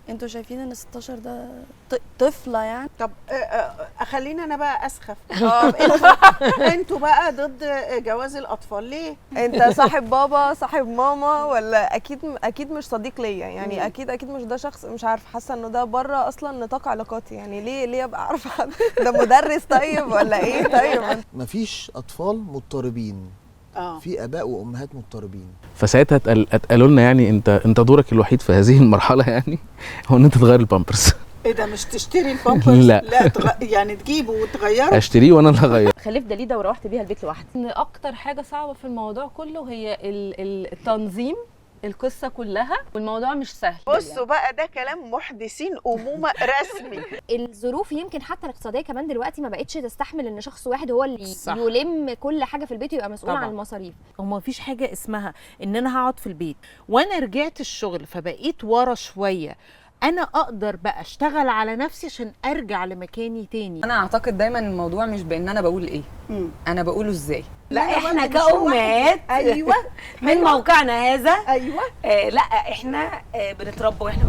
انتوا شايفين ان 16 ده طفله يعني؟ طب خلينا انا بقى اسخف. طب انتوا بقى ضد جواز الاطفال ليه؟ انت صاحب بابا صاحب ماما ولا اكيد مش صديق ليا يعني؟ اكيد مش ده شخص، مش عارفه، حاسه انه ده بره اصلا نطاق علاقاتي يعني. ليه ابقى عارفه حد ده مدرس طيب ولا ايه؟ طيب مفيش اطفال مضطربين، في اباء وامهات مضطربين. فساعتها اتقالوا لنا يعني انت دورك الوحيد في هذه المرحله يعني هو ان انت تغير البامبرز. ايه ده؟ مش تشتري البامبرز؟ لا يعني تجيبه وتغيره؟ اشتريه وانا اللي هغيره. خلفت دليده وروحت بيها البيت لوحدي. ان اكتر حاجه صعبه في الموضوع كله هي التنظيم القصه كلها، والموضوع مش سهل. بصوا بقى ده كلام محدثين امومه رسمي. الظروف يمكن حتى الاقتصاديه كمان دلوقتي ما بقتش تستحمل ان شخص واحد هو اللي يلم كل حاجه في البيت ويبقى مسؤول عن المصاريف. وما فيش حاجه اسمها ان انا هقعد في البيت وانا رجعت الشغل فبقيت ورا شويه، انا اقدر بقى اشتغل على نفسي عشان ارجع لمكاني تاني. انا اعتقد دايما الموضوع مش بان انا بقول ايه، انا بقوله ازاي. لا احنا كأمهات ايوه من موقعنا هذا ايوه لا احنا بنتربى واحنا